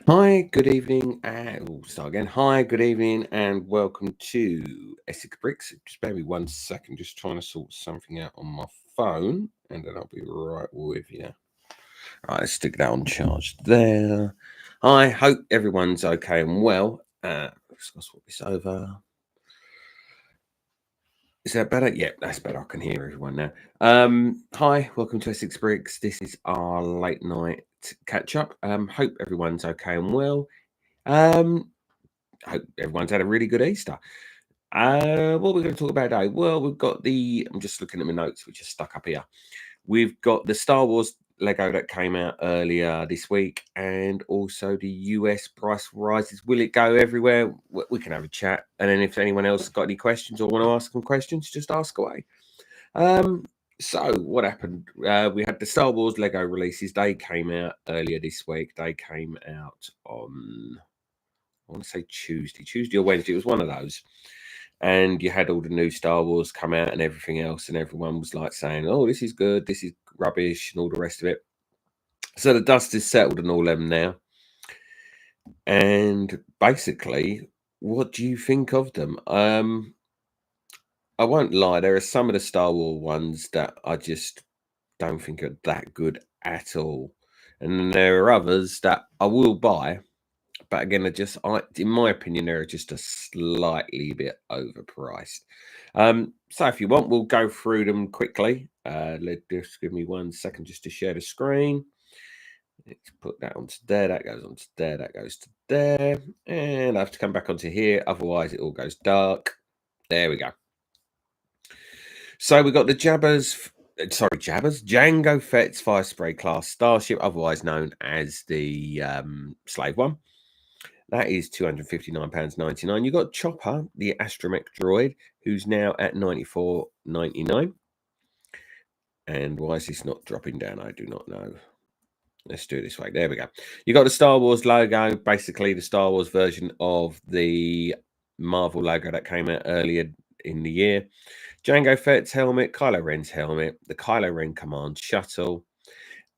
Hi, good evening, and we'll start again. Hi, good evening, and welcome to Essex Bricks. Just bear me 1 second, just trying to sort something out on my phone, and then I'll be right with you. Right, let's stick that on charge there. I hope everyone's okay and well. Let's swap this over. Is that better? Yeah, that's better. I can hear everyone now. Hi, welcome to Essex Bricks. This is our late night catch up. Hope everyone's okay and well. Um, I hope everyone's had a really good Easter. What we're going to talk about today? Well, I'm just looking at my notes, which are stuck up here. We've got the Star Wars Lego that came out earlier this week, and also the US price rises. Will it go everywhere? We can have a chat. And then if anyone else has got any questions or want to ask some questions, just ask away. So what happened? We had the Star Wars Lego releases. They came out earlier this week. They came out on, I want to say Tuesday or Wednesday. It was one of those. And you had all the new Star Wars come out and everything else, and everyone was like saying, "Oh, this is good, this is rubbish," and all the rest of it. So the dust is settled on all them now. And basically, what do you think of them? I won't lie, there are some of the Star Wars ones that I just don't think are that good at all. And then there are others that I will buy, but again, in my opinion, they're just a slightly bit overpriced. So if you want, we'll go through them quickly. Just give me 1 second just to share the screen. Let's put that onto there. That goes onto there. That goes to there. And I have to come back onto here. Otherwise, it all goes dark. There we go. So we got the Jango Fett's Fire Spray class Starship, otherwise known as the Slave One. That is £259.99. You've got Chopper, the astromech droid, who's now at $94.99. And why is this not dropping down? I do not know. Let's do it this way. There we go. You got the Star Wars logo, basically the Star Wars version of the Marvel logo that came out earlier in the year. Jango Fett's helmet, Kylo Ren's helmet, the Kylo Ren command shuttle,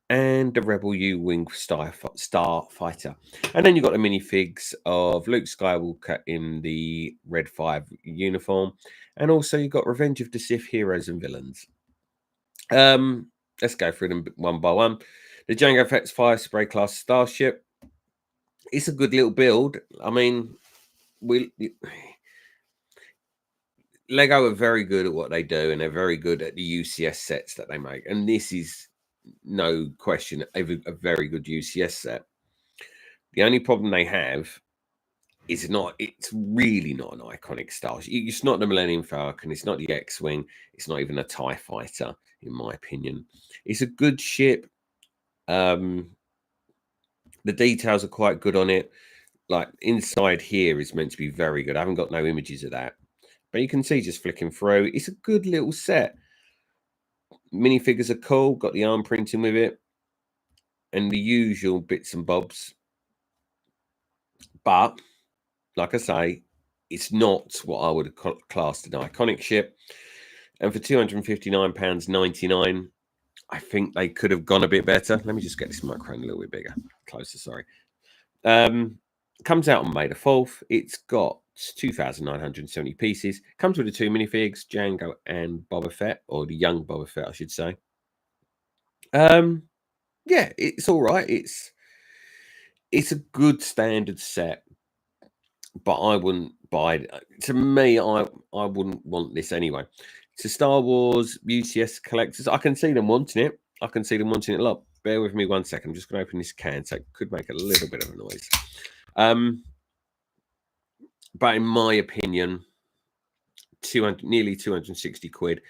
and the Rebel U-Wing Starfighter. And then you've got the minifigs of Luke Skywalker in the Red 5 uniform. And also you've got Revenge of the Sith heroes and villains. Let's go through them one by one. The Jango Fett's Fire Spray class Starship. It's a good little build. I mean, Lego are very good at what they do, and they're very good at the UCS sets that they make. And this is no question a very good UCS set. The only problem they have is it's really not an iconic style. It's not the Millennium Falcon, it's not the X-Wing, it's not even a TIE fighter, in my opinion. It's a good ship. The details are quite good on it. Like inside here is meant to be very good. I haven't got no images of that, but you can see just flicking through, it's a good little set. Minifigures are cool, got the arm printing with it, and the usual bits and bobs. But like I say, it's not what I would have classed an iconic ship. And for £259.99, I think they could have gone a bit better. Let me just get this microphone a little bit bigger, closer. Sorry. Comes out on May the 4th. It's got 2,970 pieces. Comes with the two minifigs, Jango and Boba Fett, or the young Boba Fett, I should say. Yeah, it's all right. It's a good standard set, but I wouldn't buy it. To me, I wouldn't want this anyway. To Star Wars UCS collectors, I can see them wanting it. I can see them wanting it a lot. Bear with me 1 second. I'm just going to open this can, so it could make a little bit of a noise. But in my opinion, nearly 260 quid,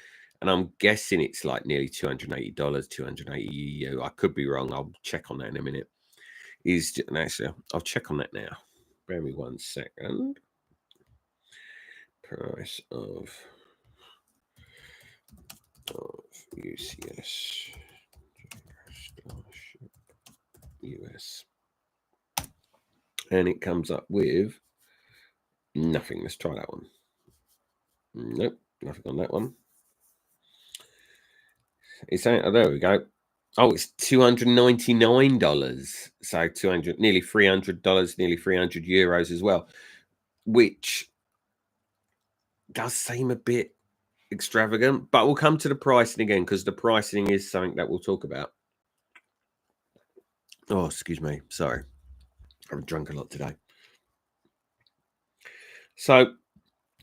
and I'm guessing it's like nearly $280, 280 EU. I could be wrong. I'll check on that in a minute. Actually, I'll check on that now. Bear me 1 second. Price of UCS Starship US, and it comes up with nothing. Let's try that one. Nope, nothing on that one. It's saying, oh, there we go. Oh, it's $299. So nearly $300, nearly €300 as well, which does seem a bit extravagant, but we'll come to the pricing again because the pricing is something that we'll talk about. Oh, excuse me. Sorry. I've drunk a lot today. So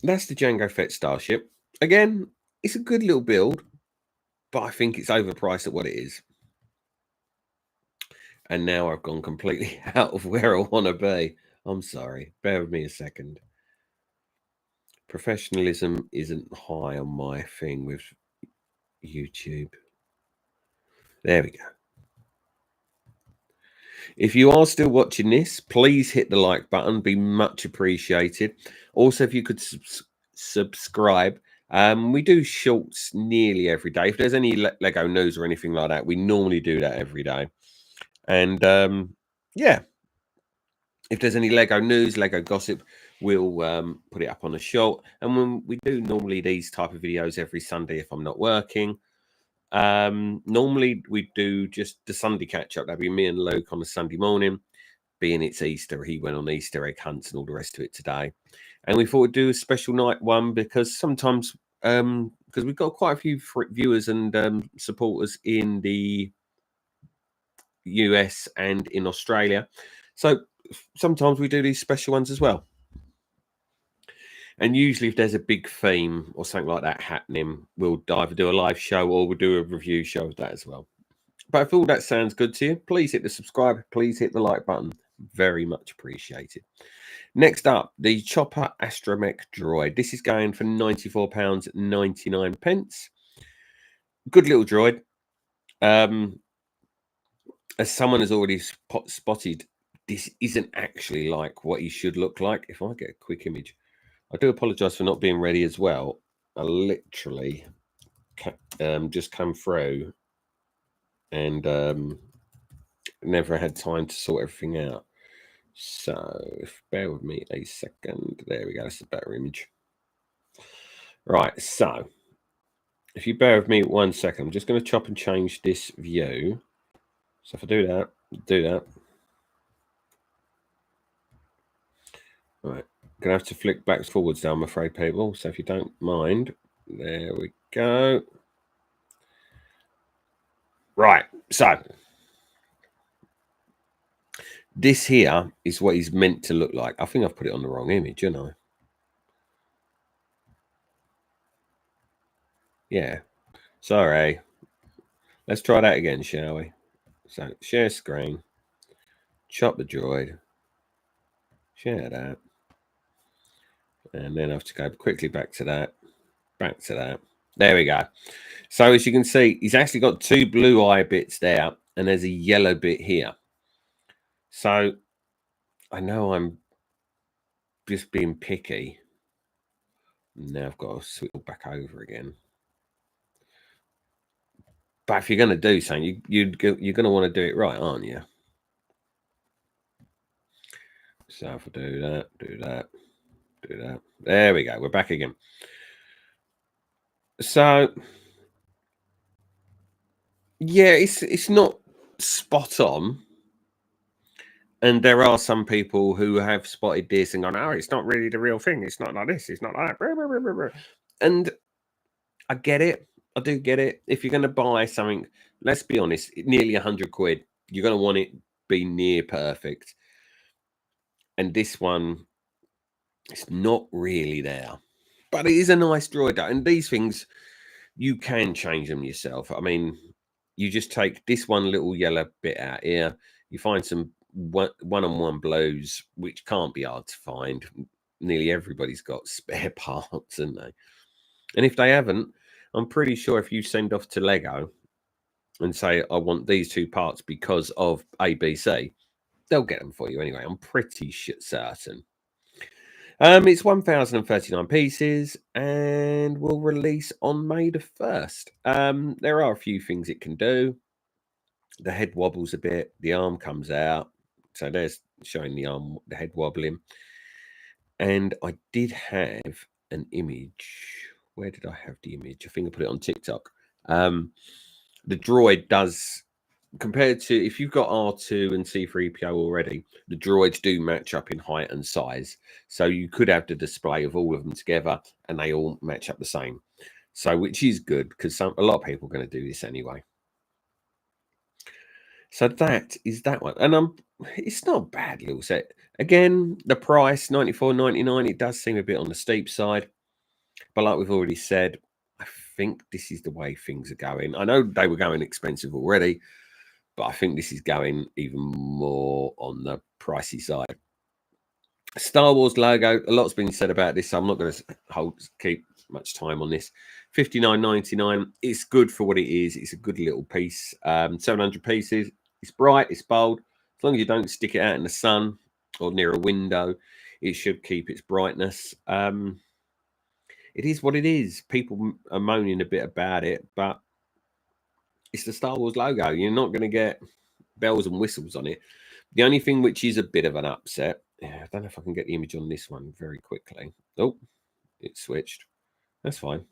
that's the Jango Fett Starship. Again, it's a good little build, but I think it's overpriced at what it is. And now I've gone completely out of where I want to be. I'm sorry. Bear with me a second. Professionalism isn't high on my thing with YouTube. There we go. If you are still watching this, please hit the like button. Be much appreciated. Also, if you could subscribe. We do shorts nearly every day. If there's any Lego news or anything like that, we normally do that every day. And yeah, if there's any Lego news, Lego gossip, we'll put it up on a short. And when we do normally these type of videos every Sunday, if I'm not working, normally we do just the Sunday catch up. That'd be me and Luke on a Sunday morning. Being it's Easter, he went on Easter egg hunts and all the rest of it today. And we thought we'd do a special night one because sometimes, because we've got quite a few viewers and supporters in the US and in Australia. So sometimes we do these special ones as well. And usually if there's a big theme or something like that happening, we'll either do a live show or we'll do a review show of that as well. But if all that sounds good to you, please hit the subscribe. Please hit the like button. Very much appreciated. Next up, the Chopper Astromech Droid. This is going for £94.99. Good little droid. As someone has already spotted, this isn't actually like what he should look like. If I get a quick image, I do apologise for not being ready as well. I literally just come through and never had time to sort everything out. So, bear with me a second. There we go. That's a better image. Right. So, if you bear with me 1 second, I'm just going to chop and change this view. So, if I do that. Right. Going to have to flick backs forwards now, I'm afraid, people. So, if you don't mind, there we go. Right. So, this here is what he's meant to look like. I think I've put it on the wrong image, you know. Yeah. Sorry. Let's try that again, shall we? So, share screen. Chop the droid. Share that. And then I have to go quickly back to that. Back to that. There we go. So, as you can see, he's actually got two blue eye bits there. And there's a yellow bit here. So, I know I'm just being picky. Now I've got to switch back over again. But if you're going to do something, you're going to want to do it right, aren't you? So if I do that, do that, do that. There we go. We're back again. So, yeah, it's not spot on. And there are some people who have spotted this and gone, oh, it's not really the real thing. It's not like this. It's not like that. And I get it. I do get it. If you're going to buy something, let's be honest, nearly £100, you're going to want it be near perfect. And this one, it's not really there. But it is a nice droid. And these things, you can change them yourself. I mean, you just take this one little yellow bit out here. You find some one-on-one blows, which can't be hard to find. Nearly everybody's got spare parts, haven't they? And if they haven't, I'm pretty sure if you send off to Lego and say, I want these two parts because of ABC, they'll get them for you anyway. I'm pretty certain. It's 1,039 pieces and will release on May the 1st. There are a few things it can do. The head wobbles a bit, the arm comes out. So there's showing the arm, the head wobbling. And I did have an image. Where did I have the image? I think I put it on TikTok. The droid does compared to if you've got R2 and C3PO already, the droids do match up in height and size. So you could have the display of all of them together and they all match up the same. So which is good because a lot of people are going to do this anyway. So that is that one. And it's not a bad little set. Again, the price, $94.99, it does seem a bit on the steep side. But like we've already said, I think this is the way things are going. I know they were going expensive already, but I think this is going even more on the pricey side. Star Wars logo, a lot's been said about this, so I'm not going to keep much time on this. $59.99. It's good for what it is. It's a good little piece. 700 pieces. It's bright, it's bold. As long as you don't stick it out in the sun or near a window, it should keep its brightness. It is what it is. People are moaning a bit about it, but it's the Star Wars logo. You're not going to get bells and whistles on it. The only thing which is a bit of an upset, I don't know if I can get the image on this one very quickly. Oh, it switched. That's fine.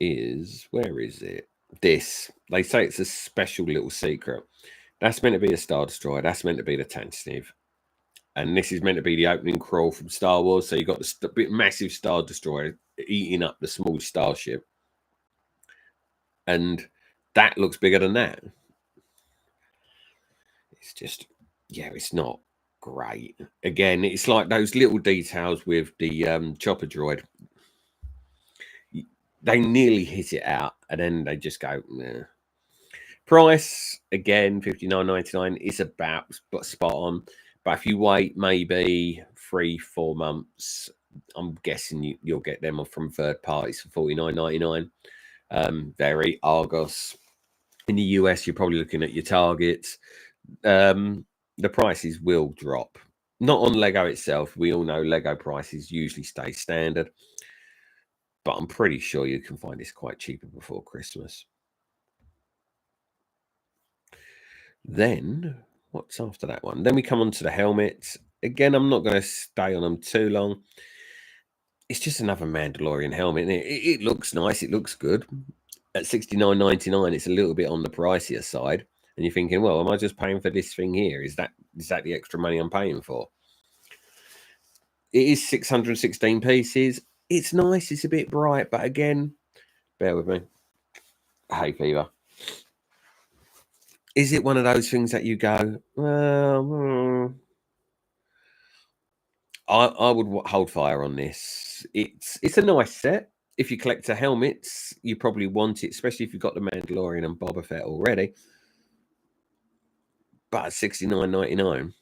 Where is it? This. They say it's a special little secret. That's meant to be a Star Destroyer. That's meant to be the Tantive. And this is meant to be the opening crawl from Star Wars. So you've got the massive Star Destroyer eating up the small starship. And that looks bigger than that. It's just, yeah, it's not great. Again, it's like those little details with the chopper droid. They nearly hit it out, and then they just go, nah. Price, again, $59.99 is about spot on. But if you wait maybe 3-4 months, I'm guessing you'll get them from third parties for $49.99. Very Argos. In the US, you're probably looking at your Targets. The prices will drop. Not on Lego itself. We all know Lego prices usually stay standard. But I'm pretty sure you can find this quite cheaper before Christmas. Then, what's after that one? Then we come on to the helmets. Again, I'm not going to stay on them too long. It's just another Mandalorian helmet. It looks nice. It looks good. At $69.99, it's a little bit on the pricier side. And you're thinking, well, am I just paying for this thing here? Is that the extra money I'm paying for? It is 616 pieces. It's nice. It's a bit bright. But again, bear with me. Hay fever. Is it one of those things that you go, well, I would hold fire on this. It's a nice set. If you collect the helmets, you probably want it, especially if you've got the Mandalorian and Boba Fett already. But at $69.99,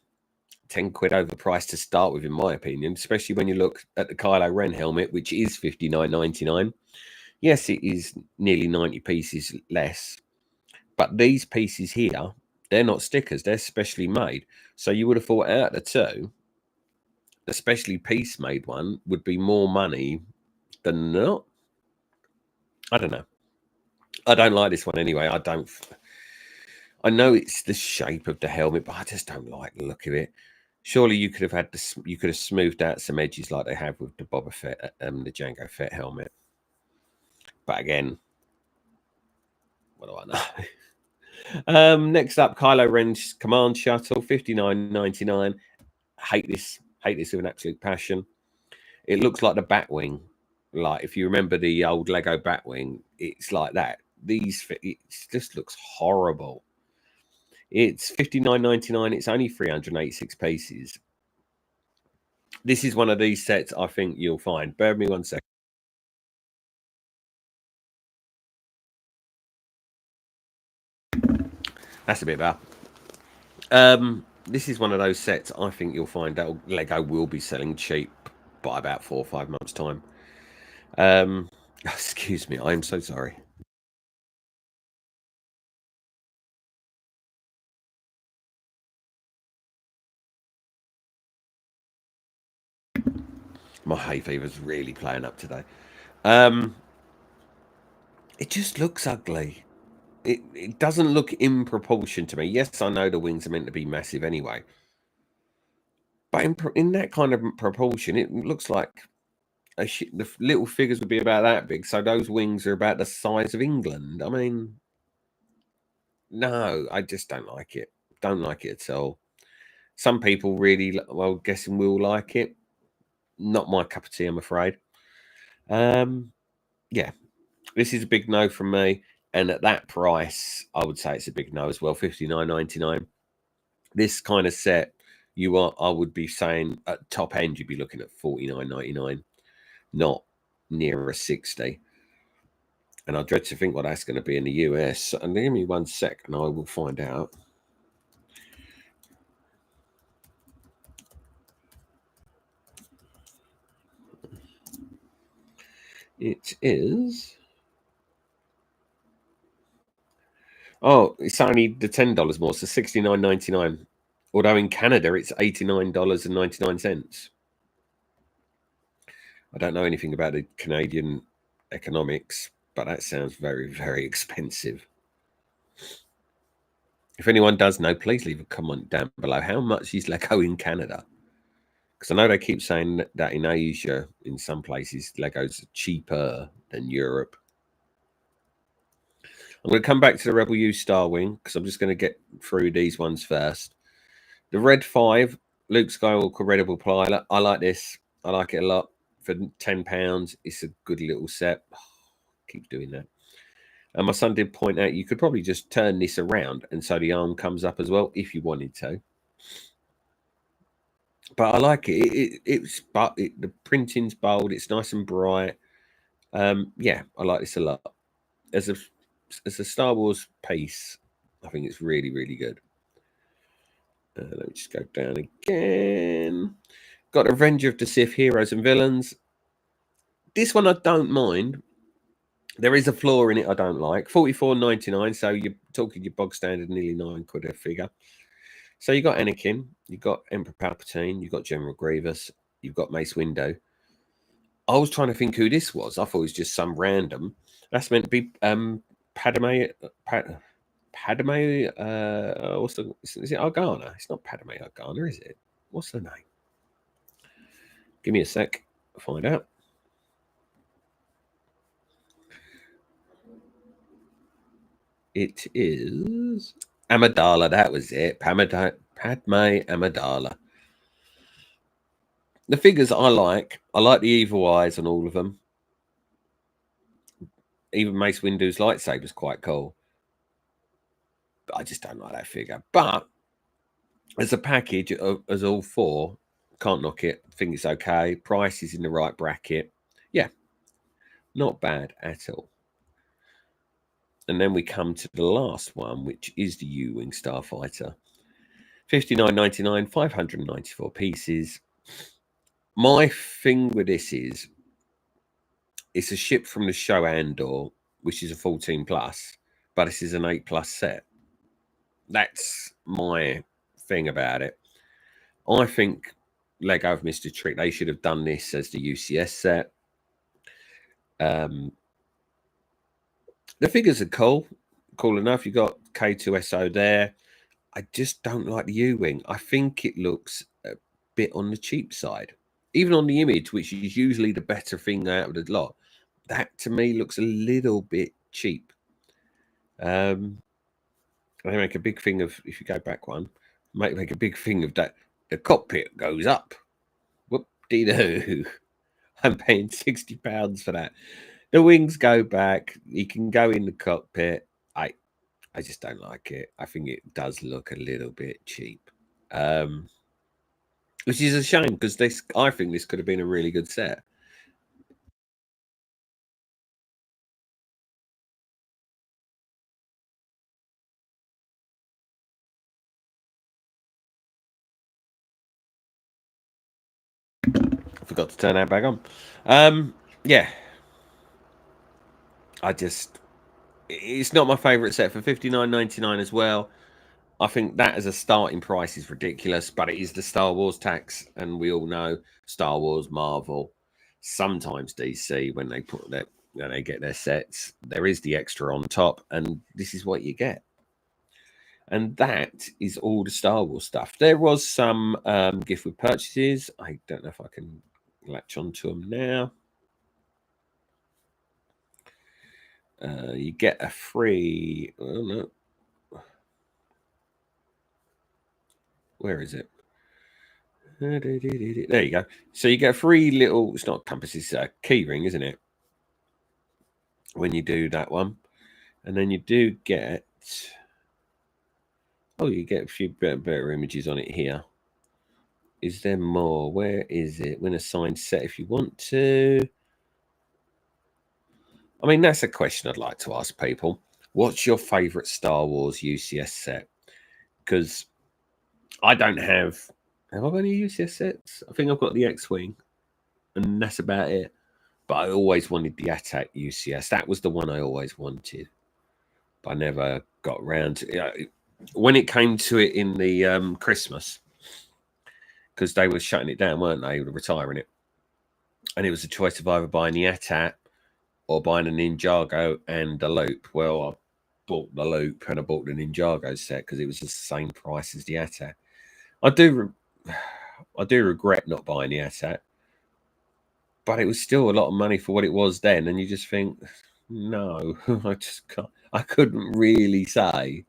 10 quid overpriced to start with, in my opinion, especially when you look at the Kylo Ren helmet, which is $59.99. Yes, it is nearly 90 pieces less. But these pieces here, they're not stickers. They're specially made. So you would have thought out of the two, the specially piece-made one would be more money than not. I don't know. I don't like this one anyway. I know it's the shape of the helmet, but I just don't like the look of it. Surely you could have smoothed out some edges like they have with the Boba Fett, the Jango Fett helmet. But again, what do I know? Next up, Kylo Ren's command shuttle, $59.99. Hate this with an absolute passion. It looks like the Batwing. Like if you remember the old Lego Batwing, it's like that. It just looks horrible. It's $59.99. It's only 386 pieces. This is one of these sets I think you'll find. Bear with me 1 second. That's a bit better. This is one of those sets I think you'll find that Lego will be selling cheap by about 4 or 5 months' time. Excuse me, I am so sorry. My hay fever's really playing up today. It just looks ugly. It doesn't look in proportion to me. Yes, I know the wings are meant to be massive anyway. But in that kind of proportion, it looks like the little figures would be about that big. So those wings are about the size of England. I mean, No, I just don't like it. Don't like it at all. Some people really, well, guessing will like it. Not my cup of tea, I'm afraid. Yeah, this is a big no from me. And at that price, I would say it's a big no as well. $59.99. This kind of set, I would be saying at top end, you'd be looking at $49.99, not near a 60. And I dread to think what that's going to be in the US. And give me 1 sec, and I will find out. It is. Oh, it's only the $10 more, so $69.99. Although in Canada it's $89.99. I don't know anything about the Canadian economics, but that sounds very, very expensive. If anyone does know, please leave a comment down below. How much is Lego in Canada? Because I know they keep saying that in Asia, in some places, Legos are cheaper than Europe. I'm going to come back to the Rebel U Star Wing because I'm just going to get through these ones first. The Red 5, Luke Skywalker Readable Pilot. I like this. I like it a lot. For £10, it's a good little set. Oh, keep doing that. And my son did point out you could probably just turn this around and so the arm comes up as well if you wanted to. But I like it. The printing's bold. It's nice and bright. Yeah, I like this a lot. As a Star Wars piece, I think it's really, really good. Let me just go down again. Got Revenge of the Sith Heroes and Villains. This one I don't mind. There is a flaw in it I don't like. $44.99, so you're talking your bog standard nearly £9 a figure. So you got Anakin, you got Emperor Palpatine, you got General Grievous, you've got Mace Windu. I was trying to think who this was. I thought it was just some random. That's meant to be Padme. Padme. What's is it Organa? It's not Padme Organa, is it? What's her name? Give me a sec. I'll find out. It is Amidala. That was it. Padme Amidala. The figures I like. I like the evil eyes on all of them. Even Mace Windu's lightsaber's quite cool. But I just don't like that figure. But as a package, as all four, can't knock it. I think it's okay. Price is in the right bracket. Yeah, not bad at all. And then we come to the last one, which is the U-Wing Starfighter. $59.99, 594 pieces. My thing with this is it's a ship from the show Andor, which is a 14 plus, but this is an 8 plus set. That's my thing about it. I think Lego have missed a trick. They should have done this as the UCS set. The figures are cool enough. You got K2SO there. I just don't like the U-Wing. I think it looks a bit on the cheap side. Even on the image, which is usually the better thing out of the lot, that to me looks a little bit cheap. They make a big thing of, if you go back one, make a big thing of that. The cockpit goes up. Whoop-de-doo. I'm paying £60 for that. The wings go back. You can go in the cockpit. I just don't like it. I think it does look a little bit cheap, which is a shame because I think this could have been a really good set. I forgot to turn that back on. Yeah, it's not my favourite set for $59.99 as well. I think that as a starting price is ridiculous, but it is the Star Wars tax, and we all know Star Wars, Marvel, sometimes DC when they put their, they get their sets, there is the extra on top, and this is what you get. And that is all the Star Wars stuff. There was some gift with purchases. I don't know if I can latch onto them now. You get a free. Oh no, Where is it? There you go. So you get 3 little, it's not compass, it's a key ring, isn't it? When you do that one. And then you do get, oh, you get a few better images on it here. Is there more? Where is it? Win a signed set if you want to. I mean, that's a question I'd like to ask people. What's your favourite Star Wars UCS set? Because I don't have I got any UCS sets? I think I've got the X-Wing, and that's about it. But I always wanted the Attack UCS. That was the one I always wanted. But I never got around to it. When it came to it in the Christmas, because they were shutting it down, weren't they? Retiring it. And it was a choice of either buying the Attack or buying a Ninjago and the Loop. Well, I bought the Loop and I bought the Ninjago set because it was the same price as the Attack. I do regret not buying the Attack, but it was still a lot of money for what it was then. And you just think, no, I just can't. I couldn't really say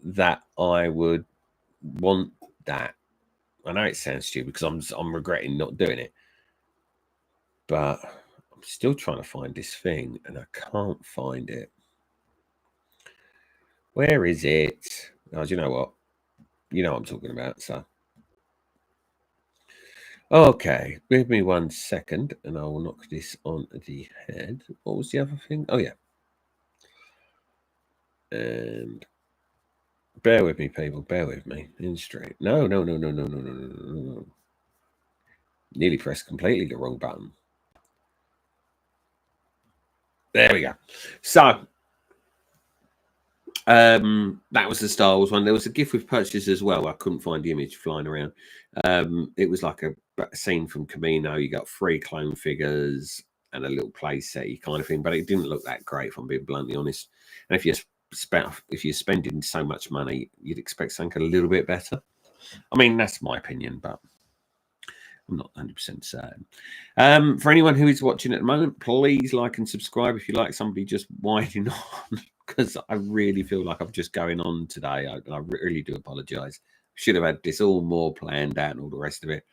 that I would want that. I know it sounds stupid because I'm regretting not doing it, but I'm still trying to find this thing and I can't find it. Where is it? Oh, do you know what? You know what I'm talking about, so. Okay, give me 1 second and I will knock this on the head. What was the other thing? Oh, yeah. And bear with me, people. Bear with me. In straight. No. Nearly pressed completely the wrong button. There we go. So, that was the Star Wars one. There was a gift with purchase as well. I couldn't find the image flying around. It was like a scene from Camino. You got 3 clone figures and a little play set kind of thing, but it didn't look that great, if I'm being bluntly honest. And if you're spending so much money, you'd expect something a little bit better. I mean, that's my opinion, but I'm not 100% certain. For anyone who is watching at the moment, please like and subscribe if you like somebody just whining on, because I really feel like I'm just going on today. I really do apologise. Should have had this all more planned out and all the rest of it,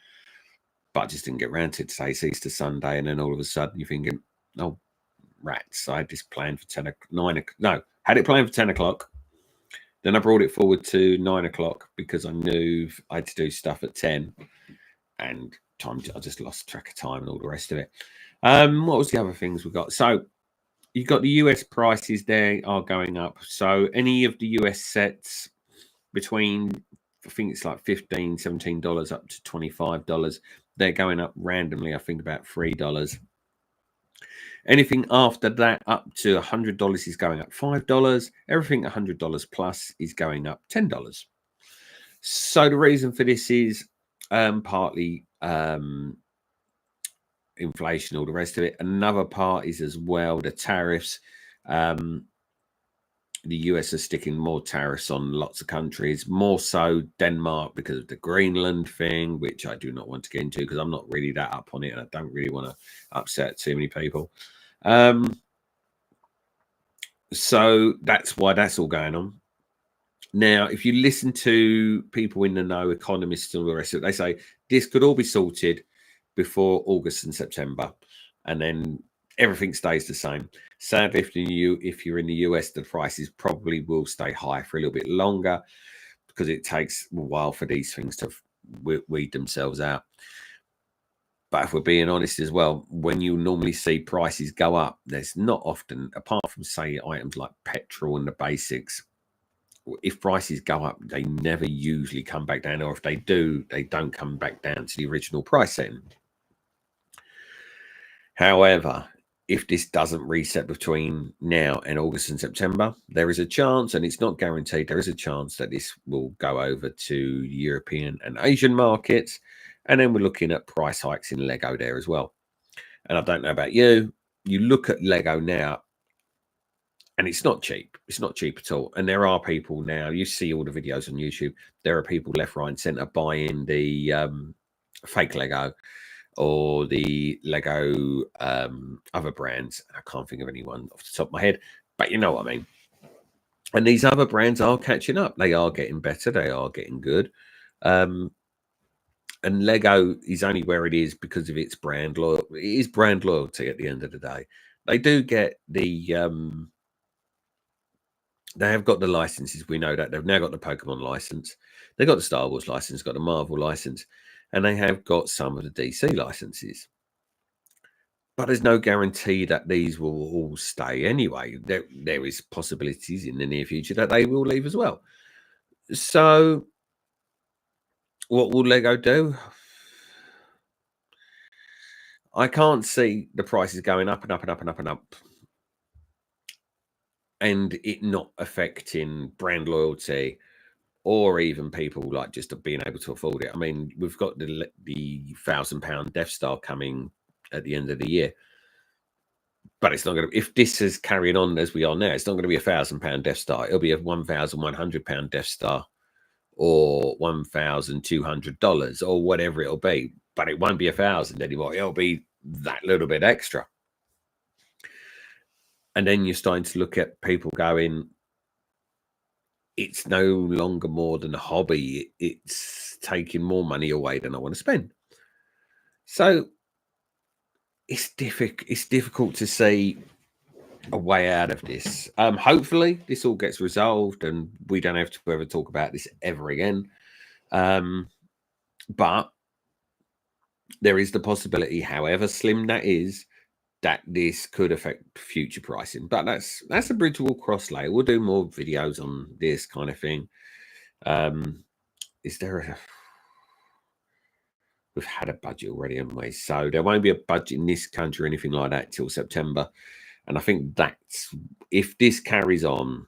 but I just didn't get around to it today. It's Easter Sunday, and then all of a sudden you're thinking, oh, rats, I had this planned for 9 o'clock. No, had it planned for 10 o'clock. Then I brought it forward to 9 o'clock because I knew I had to do stuff at 10, and I just lost track of time and all the rest of it. What was the other things we got? So you've got the US prices there are going up. So any of the US sets between, I think it's like $15, $17 up to $25, they're going up randomly. I think about $3. Anything after that up to $100 is going up $5. Everything $100 plus is going up $10. So the reason for this is partly inflation, all the rest of it. Another part is as well the tariffs. The US are sticking more tariffs on lots of countries, more so Denmark because of the Greenland thing, which I do not want to get into because I'm not really that up on it and I don't really want to upset too many people. So that's why that's all going on. Now, if you listen to people in the know, economists and all the rest of it, they say this could all be sorted before August and September, and then everything stays the same. Sadly, if you're in the US, the prices probably will stay high for a little bit longer because it takes a while for these things to weed themselves out. But if we're being honest as well, when you normally see prices go up, there's not often, apart from, say, items like petrol and the basics, if prices go up, they never usually come back down, or if they do, they don't come back down to the original price setting. However, if this doesn't reset between now and August and September, there is a chance, and it's not guaranteed, there is a chance that this will go over to European and Asian markets. And then we're looking at price hikes in Lego there as well. And I don't know about you, you look at Lego now, and it's not cheap. It's not cheap at all. And there are people now, you see all the videos on YouTube, there are people left, right, and center buying the fake Lego or the Lego other brands. I can't think of anyone off the top of my head, but you know what I mean. And these other brands are catching up. They are getting better. They are getting good. And Lego is only where it is because of its brand loyalty. It is brand loyalty at the end of the day. They do get the they have got the licenses. We know that they've now got the Pokemon license. They've got the Star Wars license, got the Marvel license, and they have got some of the DC licenses. But there's no guarantee that these will all stay anyway. There is possibilities in the near future that they will leave as well. So what will Lego do? I can't see the prices going up and up and up and up and up, and it not affecting brand loyalty or even people like just being able to afford it. I mean, we've got the £1,000 Death Star coming at the end of the year, but it's not going to. If this is carrying on as we are now, it's not going to be £1,000 Death Star. It'll be a £1,100 Death Star or $1,200 or whatever it'll be. But it won't be 1,000 anymore. It'll be that little bit extra. And then you're starting to look at people going, it's no longer more than a hobby. It's taking more money away than I want to spend. So it's difficult to see a way out of this. Hopefully this all gets resolved and we don't have to ever talk about this ever again. But there is the possibility, however slim that is, that this could affect future pricing. But that's a bridge we'll cross later. We'll do more videos on this kind of thing. Is there a... We've had a budget already, haven't we? So there won't be a budget in this country or anything like that till September. And I think that's, if this carries on,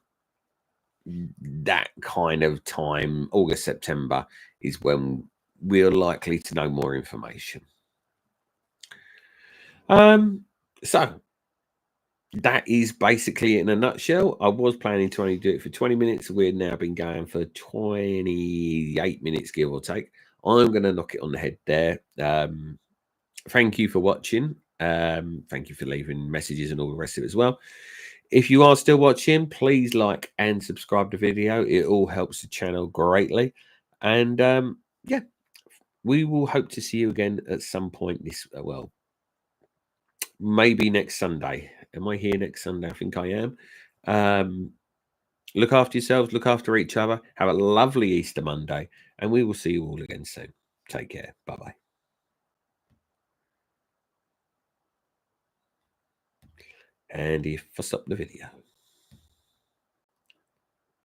that kind of time, August, September, is when we're likely to know more information. So that is basically it in a nutshell. I was planning to only do it for 20 minutes. We've now been going for 28 minutes, give or take. I'm going to knock it on the head there. Thank you for watching. Thank you for leaving messages and all the rest of it as well. If you are still watching, please like and subscribe to the video. It all helps the channel greatly. And yeah, we will hope to see you again at some point this, well, maybe next Sunday. Am I here next Sunday? I think I am. Look after yourselves, look after each other. Have a lovely Easter Monday, and we will see you all again soon. Take care. Bye-bye. And if I stop the video.